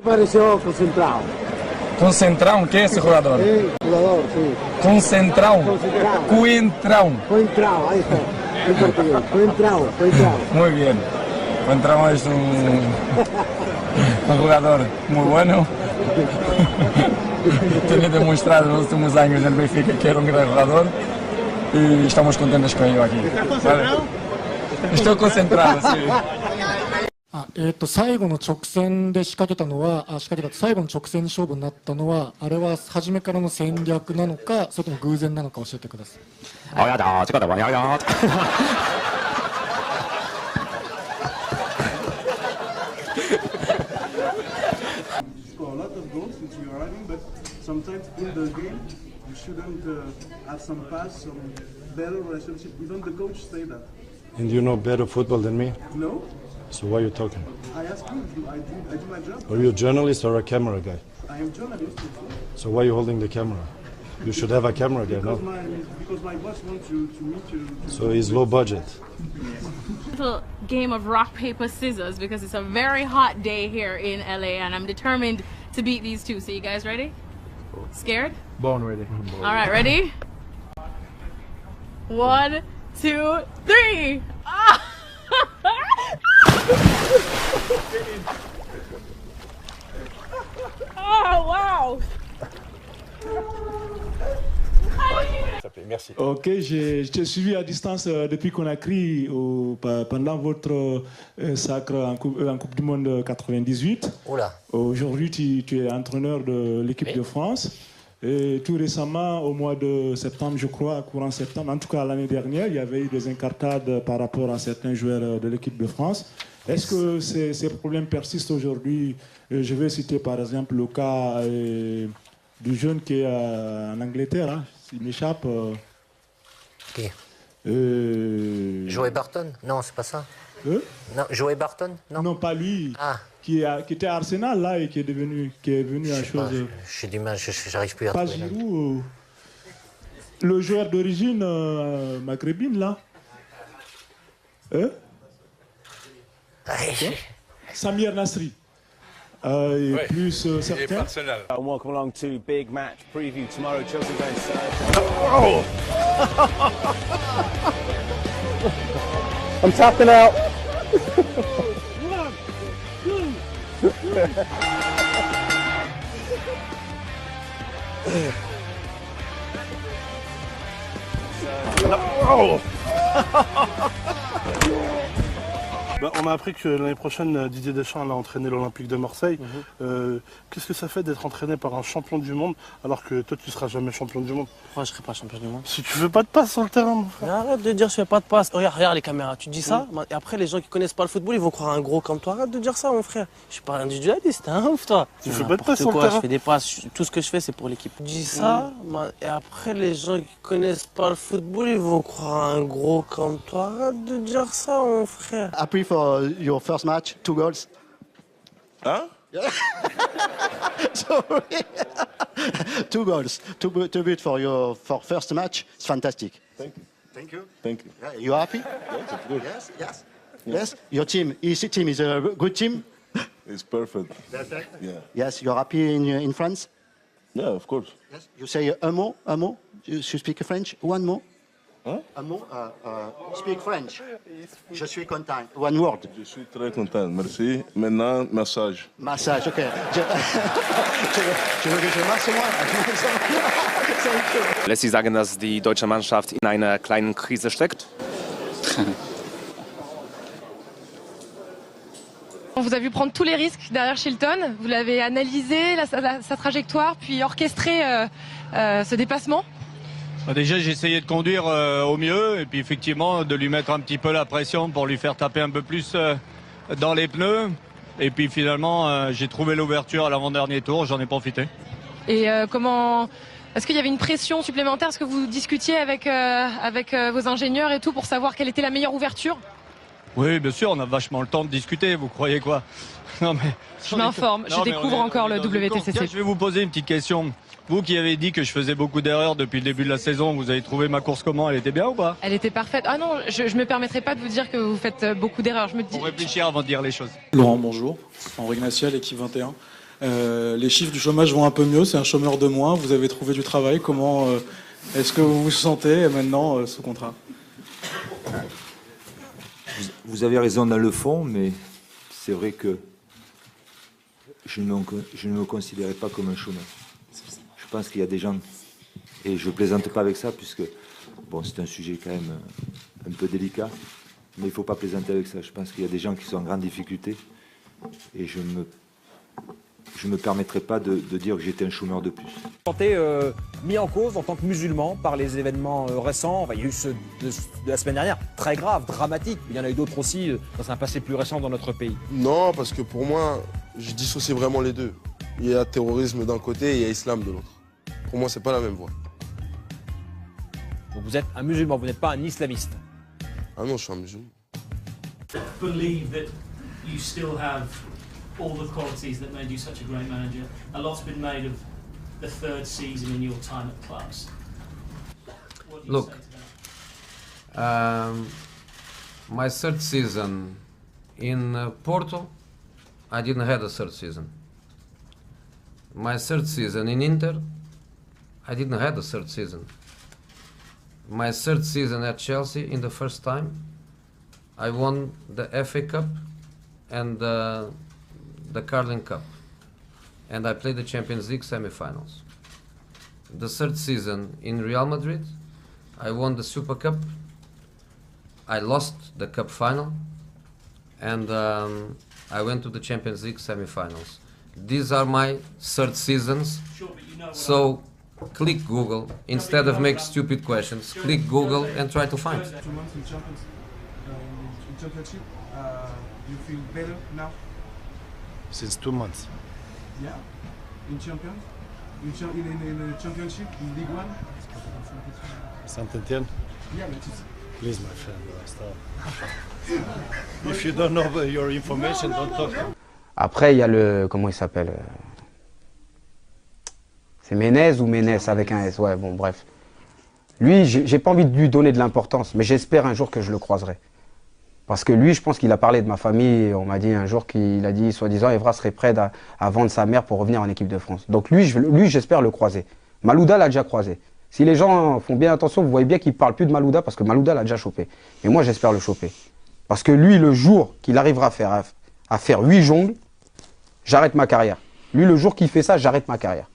Pareció concentrado. Concentrão? ¿Qué es ese jugador? Sí, jugador, sí. Concentrão. Concentrado. Coentrão. Coentrao, ahí está. En portugués. Coentrao. Muy bien. Coentrão es un jugador muy bueno. Tiene demostrado en los últimos años en el Benfica que era un gran jugador y estamos contentos con ello aquí. ¿Vale? Estoy concentrado, sí. 最後の直線で仕掛けたのは、最後の直線勝負になったのは、あれは初めからの戦略なのか、それとも偶然なのか教えてください。Oh ja, da,这个的，ja, ja. Score a lot of goals since you're arriving, but sometimes in the game you shouldn't have some pass, some better relationship. Even the coach say that. And you know better football than me? No, So why are you talking? I ask you. I do my job. Are you a journalist or a camera guy? I am journalist. So why are you holding the camera? You should have a camera there, Because no? because my boss wants to meet you. So it's low budget. Little game of rock, paper, scissors because it's a very hot day here in LA and I'm determined to beat these two. So you guys ready? Scared? Born ready. All right, ready? 1, 2, 3. Ah! Oh wow! Merci. Ok, je t'ai suivi à distance depuis Conakry pendant votre sacre en coupe du Monde 98. Oula. Aujourd'hui, tu es entraîneur de l'équipe de France. Et tout récemment, au mois de septembre, je crois, courant septembre, en tout cas l'année dernière, il y avait eu des incartades par rapport à certains joueurs de l'équipe de France. Est-ce que ces problèmes persistent aujourd'hui? Je vais citer par exemple le cas du jeune qui est en Angleterre, hein, il m'échappe. Qui? Joey Barton? Non, c'est pas ça. Non, Joey Barton? Non. Non, pas lui. Ah. Qui était à Arsenal là et qui est venu à chose. J'ai du mal, j'arrive plus à Pas trouver. Giroud, le joueur d'origine maghrébine là. Samir Nasri. Et Ouais. plus certains. Arsenal. Welcome along to Big Match Preview tomorrow. Chelsea against. I'm tapping out. Bah, on a appris que l'année prochaine, Didier Deschamps allait entraîner l'Olympique de Marseille. Qu'est-ce que ça fait d'être entraîné par un champion du monde alors que toi tu seras jamais champion du monde? Pourquoi je serai pas champion du monde? Si tu veux pas de passe sur le terrain, mon frère. Arrête de dire je fais pas de passe. Regarde les caméras, tu dis ça, et après les gens qui connaissent pas le football, ils vont croire un gros comme toi. Arrête de dire ça, mon frère. Je suis pas individualiste, t'es un ouf, toi. Tu fais pas de passe sur le Quoi, terrain. je fais des passes, tout ce que je fais c'est pour l'équipe. Tu dis ça, et après les gens qui connaissent pas le football, ils vont croire un gros comme toi. Arrête de dire ça, mon frère. Happy for your first match, 2 goals. Hein? Sorry. 2 goals, 2 buts for your first match. It's fantastic. Thank you. Thank you. Thank you. Yeah, you happy? Yes, it's good. Yes. Your team is a good team. It's perfect. Yeah. Yes, you're happy in France. Yeah, of course. Yes. You say un mot. You speak French. One mot. Hein? Un mot. Speak French. Je suis content. One word. Je suis très content. Merci. Maintenant, massage. Massage. Ok. Tu veux que je masse moi? Lässt sich sagen, dass die deutsche Mannschaft in einer kleinen Krise steckt? On vous a vu prendre tous les risques derrière Shilton. Vous l'avez analysé, sa trajectoire, puis orchestré ce dépassement. Déjà, j'ai essayé de conduire au mieux et puis effectivement de lui mettre un petit peu la pression pour lui faire taper un peu plus dans les pneus. Et puis finalement, j'ai trouvé l'ouverture à l'avant-dernier tour, j'en ai profité. Et est-ce qu'il y avait une pression supplémentaire? Est-ce que vous discutiez avec vos ingénieurs et tout pour savoir quelle était la meilleure ouverture? Oui, bien sûr, on a vachement le temps de discuter, vous croyez quoi? Non mais je m'informe, je découvre encore le WTCC. Je vais vous poser une petite question. Vous qui avez dit que je faisais beaucoup d'erreurs depuis le début de la saison, vous avez trouvé ma course comment? Elle était bien ou pas? Elle était parfaite. Ah non, je me permettrai pas de vous dire que vous faites beaucoup d'erreurs. Pour réfléchir avant de dire les choses. Laurent, bonjour. Henri Ignatia, l'équipe 21. Les chiffres du chômage vont un peu mieux, c'est un chômeur de moins, vous avez trouvé du travail. Comment est-ce que vous vous sentez maintenant sous contrat? Vous avez raison dans le fond, mais c'est vrai que je ne me considérais pas comme un chômeur. Je pense qu'il y a des gens, et je ne plaisante pas avec ça, puisque bon, c'est un sujet quand même un peu délicat, mais il ne faut pas plaisanter avec ça. Je pense qu'il y a des gens qui sont en grande difficulté, et je me permettrai pas de dire que j'étais un chômeur de plus. Vous vous sentez mis en cause en tant que musulman par les événements récents. Enfin, il y a eu ceux de la semaine dernière, très graves, dramatiques. Il y en a eu d'autres aussi dans un passé plus récent dans notre pays. Non, parce que pour moi, je dissocie vraiment les deux. Il y a terrorisme d'un côté et il y a islam de l'autre. Pour moi, c'est pas la même voie. Donc vous êtes un musulman, vous n'êtes pas un islamiste. Ah non, je suis un musulman. Believe that you still have all the qualities that made you such a great manager. A lot's been made of the third season in your time at clubs. What do you Look, say to that? my third season in Porto, I didn't have a third season. My third season in Inter, I didn't have a third season. My third season at Chelsea, in the first time, I won the FA Cup and the Carling Cup, and I played the Champions League semi-finals. The third season in Real Madrid, I won the Super Cup, I lost the Cup final, and I went to the Champions League semi-finals. These are my third seasons, so click Google, instead of make stupid questions, click Google and try to find. 2 months in championship, you feel better now? Since 2 months. Yeah, in champion, in the championship, in League One. Saint-Etienne? Yeah, but it's... Please, my friend, stop. If you don't know your information, don't talk. Après, il y a le... Comment il s'appelle c'est Menez ou Ménès avec un S? Ouais, bon, bref. Lui, j'ai pas envie de lui donner de l'importance, mais j'espère un jour que je le croiserai. Parce que lui, je pense qu'il a parlé de ma famille. Et on m'a dit un jour qu'il a dit, soi-disant, Evra serait prêt à vendre sa mère pour revenir en équipe de France. Donc lui, j'espère le croiser. Malouda l'a déjà croisé. Si les gens font bien attention, vous voyez bien qu'il ne parle plus de Malouda parce que Malouda l'a déjà chopé. Mais moi, j'espère le choper. Parce que lui, le jour qu'il arrivera à faire 8 jongles, j'arrête ma carrière. Lui, le jour qu'il fait ça, j'arrête ma carrière.